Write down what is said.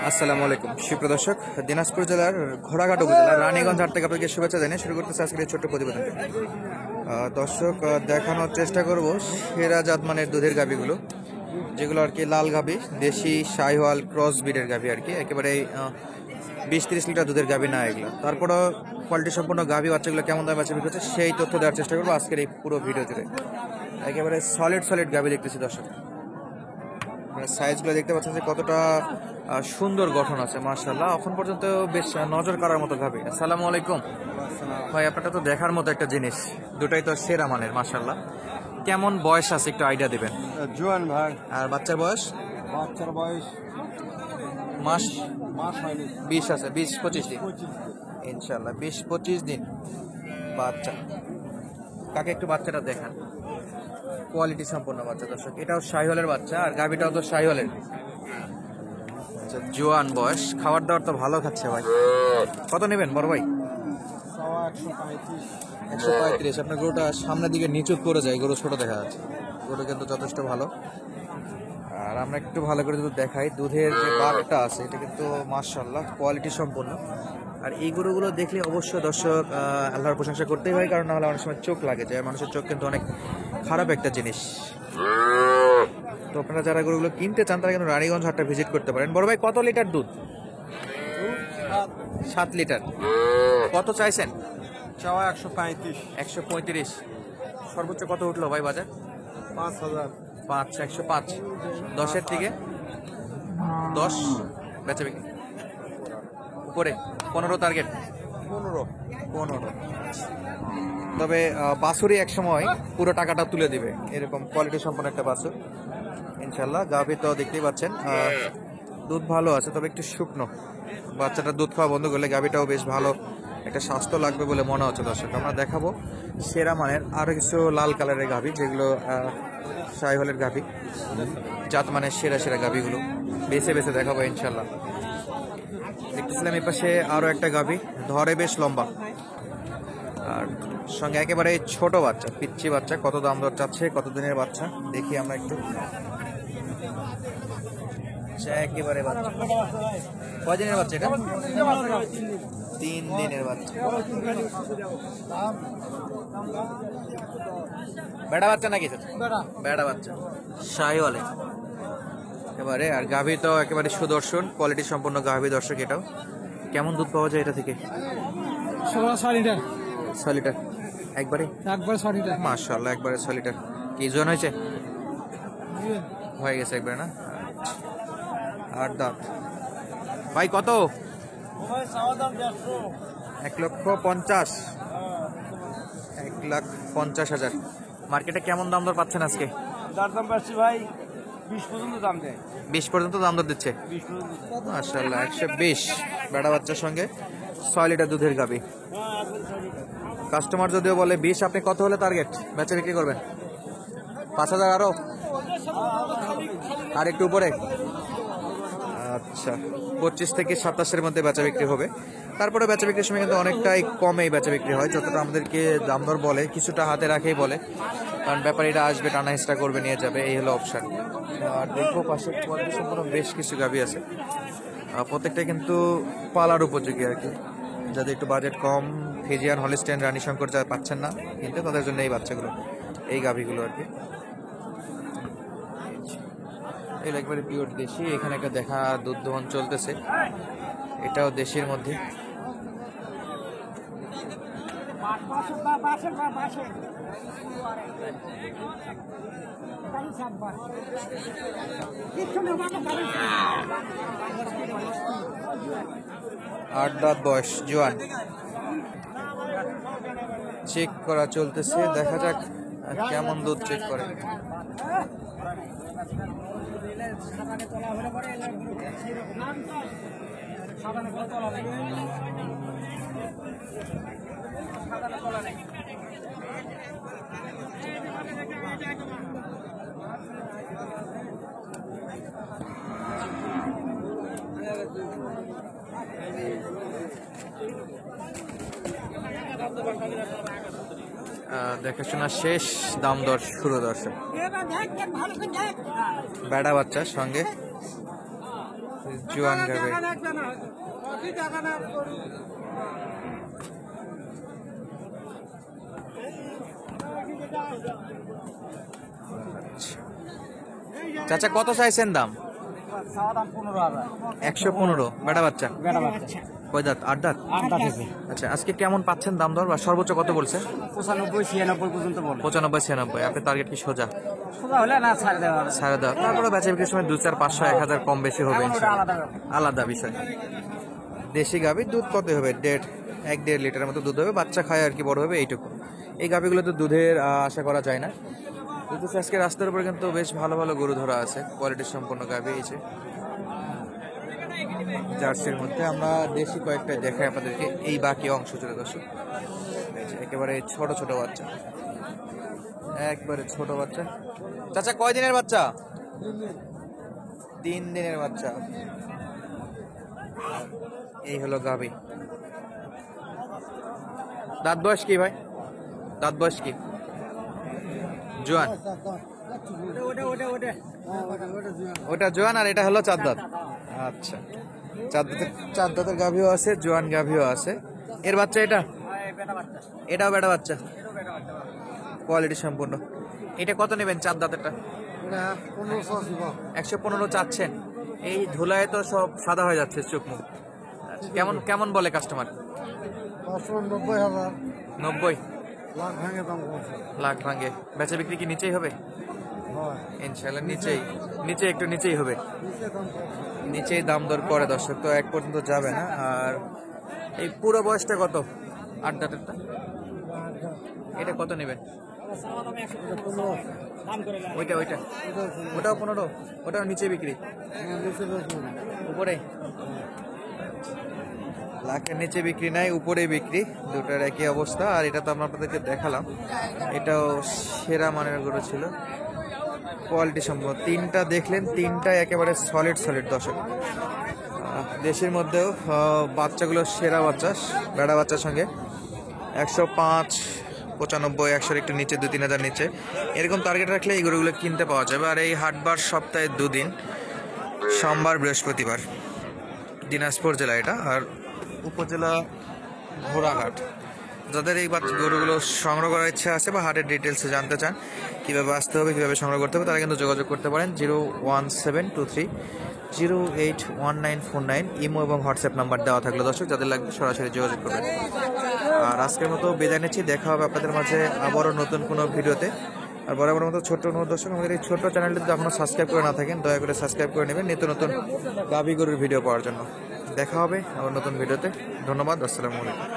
আসসালামু আলাইকুম সুপ্রিয় দর্শক, দিনাজপুর জেলার ঘোড়াঘাট উপজেলার রানীগঞ্জ হাট থেকে আপনাকে শুভেচ্ছা জানিয়ে শুরু করতেছে আজকের এই ছোট্ট প্রতিবেদন। দর্শক, দেখানোর চেষ্টা করব সেরা জাতমানের দুধের গাভীগুলো, যেগুলো আর কি লাল গাভী, দেশি শাহিওয়াল ক্রস ব্রিডের গাভী আর কি, একেবারে 20-30 লিটার দুধের গাভী না এগুলো। তারপরও কোয়ালিটি সম্পূর্ণ গাভী বাচ্চাগুলো কেমন দামে বাচ্চা বিক্রি হচ্ছে সেই তথ্য দেওয়ার চেষ্টা করবো আজকের এই পুরো ভিডিও জুড়ে। একেবারে সলিড গাভী দেখতেছি দর্শক, সাইজগুলো দেখতে পাচ্ছেন যে কতটা সুন্দর গঠন আছে মাশাআল্লাহ। এখন পর্যন্ত বেশ নজর কাড়ার মতো গাভী। আসসালামু আলাইকুম ভাই, আপনারটা তো দেখার মতো একটা জিনিস, দুটাই তো সেরা মানের মাশাআল্লাহ। কেমন বয়স আছে একটু আইডিয়া দিবেন? জোয়ান ভাই। আর বাচ্চার বয়স? বাচ্চার বয়স মাস হয়নি, 20 আছে, 20-25 দিন ইনশাআল্লাহ, 20-25 দিন বাচ্চা। কাকে একটু বাচ্চাটা দেখান, কোয়ালিটি সম্পন্ন বাচ্চা দর্শক। এটাও শাহিওয়ালের বাচ্চা আর গাভীটাও তো শাহিওয়ালের। আচ্ছা, জোয়ান বয়স, খাবার দাবার তো ভালো খাচ্ছে ভাই। কত নেবেন বড় ভাই? 135। আপনার গরুটা সামনের দিকে নিচু করে যায়, গরু ছোট দেখা যাচ্ছে, গরু কিন্তু যথেষ্ট ভালো। আর আমরা একটু ভালো করে যদি দেখাই, দুধের যে বাটটা আছে এটা কিন্তু মাশাআল্লাহ কোয়ালিটি সম্পন্ন। আর এই গরুগুলো দেখলে অবশ্যই দর্শক আল্লাহর প্রশংসা করতেই হয়, কারণ নাহলে অনেক সময় চোখ লাগে যায়, মানুষের চোখ কিন্তু অনেক খারাপ একটা জিনিস। তো আপনারা যারা গরুগুলো কিনতে চান তারা কিন্তু রানীগঞ্জ হাটটা ভিজিট করতে পারেন। বড় ভাই, কত লিটার দুধ? 7 লিটার। কত চাইছেন? চাওয়া 135। 135। সর্বোচ্চ কত উঠলো ভাই বাজার? 5000। 105। 10-এর থেকে 10 বেচা বিক্রি উপরে 15 টার্গেট। 15। তবে বাছুরি এক সময় পুরো টাকাটা তুলে দিবে, এরকম কোয়ালিটি সম্পন্ন একটা বাছুর ইনশাল্লাহ। গাভী তো দেখতেই পাচ্ছেন দুধ ভালো আছে, তবে একটু শুকনো। বাচ্চাটা দুধ খাওয়া বন্ধ করলে গাভীটাও বেশ ভালো একটা স্বাস্থ্য লাগবে বলে মনে হচ্ছে দর্শক। আমরা দেখাবো সেরা মানের আরো কিছু লাল কালারের গাভী, যেগুলো শাহিওয়ালের গাভী, জাত মানের সেরা গাভীগুলো বেছে দেখাবো ইনশাল্লাহ। দেখতেছিলাম এই পাশে আরো একটা গাভী, ধরে বেশ লম্বা, আর সঙ্গে একেবারে ছোট বাচ্চা, পিচ্ছি বাচ্চা। কত দাম দর চাচ্ছে, কত দিনের বাচ্চা দেখি আমরা একটু। একেবারে বাচ্চা, কয় দিনের বাচ্চা এটা? 3 দিনের বাচ্চা। বেড়া বাচ্চা নাকি? বেড়া বাচ্চা, শাহিওয়ালে একেবারে। আর গাভী তো একেবারে সুদর্শন, কোয়ালিটি সম্পন্ন গাভী দর্শক। এটাও কেমন দুধ পাওয়া যায় এটা থেকে? 6 লিটার একবারে 6 লিটার মাশাআল্লাহ, একবারে 6 লিটার। কি জন হয়েছে? হয়ে গেছে একবারে না? 8 দাঁত। ভাই কত? 1,50,000। 1,50,000। মার্কেটে কেমন দাম দর পাচ্ছেন আজকে? দাম পাচ্ছি ভাই 20 পর্যন্ত দাম দেয়। 20 পর্যন্ত দাম দর দিচ্ছে মাশাআল্লাহ। 120 বেড়া বাচ্চার সঙ্গে 6 লিটার দুধের গাভী। কাস্টমার যদিও বলে 20, আপনি কত হলে টার্গেট বেচা বিক্রি করবেন? 5,000 আরো, আর একটু উপরে? আচ্ছা, 25 থেকে 27-এর মধ্যে বেচা বিক্রি হবে। তারপরে বেচা বিক্রির সময় কিন্তু অনেকটাই কমেই বেচা বিক্রি হয়, যতটা আমাদেরকে দাম দর বলে কিছুটা হাতে রাখেই বলে, কারণ ব্যাপারীরা আসবে, টানা হিস্টা করবে, নিয়ে যাবে, এই হলো অপশন। আর দেখবো পাশে কোয়ালিটি সম্পূর্ণ বেশ কিছু গাভী আছে, প্রত্যেকটা কিন্তু পালার উপযোগী আর কি। যাদের একটু বাজেট কম, ফিজিয়ান, হলিস্টেইন, রানী শঙ্কর যা পাচ্ছেন না কিন্তু, তাদের জন্য এই বাচ্চাগুলো, এই গাভীগুলো আর কি। এটা একবারে পিওর দেশি। এখানে একটা দেখা দুধ দহন চলতেছে, এটাও দেশের মধ্যে। আট দাঁত বয়স, জোয়ান। চেক করা চলতেছে, দেখা যাক কেমন দুধ চেক করে। দেখাশোনা শেষ, দাম দর শুরু দর্শক। বেড়া বাচ্চার সঙ্গে জোয়ান গাবে। চাচা কত চাইছেন দাম? 115। বেটা বাচ্চা কয় দাঁত? 8 দাঁত। আচ্ছা, আজকে কেমন পাচ্ছেন দাম দর, বা সর্বোচ্চ কত বলছে? 95-96 পর্যন্ত বলে। 95-96। আপনার টার্গেট কি সোজা? সোজা হলে না ছাড় দেওয়া হবে। ছাড়া দেওয়া, তারপরে বেচা বিক্রির সময় 2-4-500-1000 কম বেশি হবে ইনশাআল্লাহ। আলাদা ব্যাপার। আলাদা বিষয়। দেশি গাভী দুধ কত হবে? 1.5 লিটারের মতো দুধ হবে, বাচ্চা খায় আর কি, বড় হবে এইটুকু। এই গাভীগুলো তো দুধের আশা করা যায় না। কিন্তু আজকে রাস্তার উপরে কিন্তু বেশ ভালো ভালো গরু ধরা আছে, কোয়ালিটি সম্পন্ন গাভী এইছে। জার্সির মধ্যে আমরা দেশি কয়েকটা দেখাই আপনাদেরকে এই বাকি অংশ জুড়ে দর্শক। এই যে একেবারে ছোট ছোট বাচ্চা, একবারে ছোট বাচ্চা। চাচা কয় দিনের বাচ্চা? 3 দিনের বাচ্চা। এই হলো গাভী। দাঁত বয়স কি ভাই? দাঁত বয়স কি? জোয়ান। ওটা জোয়ান আর এটা হলো 4 দাঁত। আচ্ছা, 4 দাঁতের গাভীও আছে, জোয়ান গাভীও আছে। এর বাচ্চা এটা? এটাও বেটা বাচ্চা, কোয়ালিটি সম্পূর্ণ। এটা কত নেবেন 4 দাঁতেরটা? 115 চাচ্ছেন। এই ধুলায় তো সব সাদা হয়ে যাচ্ছে চোখ মুখ। কেমন কেমন বলে কাস্টমার? 90 লাখ ভাঙে। বেচা বিক্রি কি নিচেই হবে? ইনশাআল্লাহ নিচে একটু নিচেই হবে, নিচেই দাম দর করে দর্শক, তো এক পর্যন্ত যাবে না। আর এই পুরো বয়সটা কত? 8 দাঁতেরটা এটা কত নেবেন? ওটাও 15। ওটাও নিচে বিক্রি, উপরে? লাখের নিচে বিক্রি নাই, উপরে বিক্রি, দুটার একই অবস্থা। আর এটা তো আমরা আপনাদেরকে দেখালাম, এটাও সেরা মানের গরু ছিল, কোয়ালিটি সম্পূর্ণ। 3টা দেখলেন, 3টাই একেবারে সলিড দর্শক। দেশের মধ্যেও বাচ্চাগুলো সেরা বাচ্চা, বেড়া বাচ্চার সঙ্গে 105, 95, 100 একটু নিচে, 2-3 হাজার নিচে এরকম টার্গেট রাখলে এই গরুগুলো কিনতে পাওয়া যাবে। আর এই হাটবার সপ্তাহে 2 দিন, সোমবার বৃহস্পতিবার, দিনাজপুর জেলা এটা, আর উপজেলা ঘোড়াঘাট। যাদের এই গরুগুলো সংগ্রহ করার ইচ্ছা আছে বা হাটের ডিটেলসে জানতে চান, কীভাবে আসতে হবে, কীভাবে সংগ্রহ করতে হবে, তারা কিন্তু যোগাযোগ করতে পারেন 01723 081949। ইমো এবং হোয়াটসঅ্যাপ নাম্বার দেওয়া থাকলো দর্শক, যাদের লাগবে সরাসরি যোগাযোগ করবেন। আর আজকের মতো বিদায় নিচ্ছি, দেখা হবে আপনাদের মাঝে আবারও নতুন কোনো ভিডিওতে। আর বরাবর মতো ছোট্ট অনুরোধ দর্শক, আমাদের এই ছোট্ট চ্যানেলটি যদি এখনও সাবস্ক্রাইব করে না থাকেন, দয়া করে সাবস্ক্রাইব করে নেবেন নিত্য নতুন গাভী গরুর ভিডিও পাওয়ার জন্য। দেখা হবে আবার নতুন ভিডিওতে। ধন্যবাদ, আসসালামু আলাইকুম।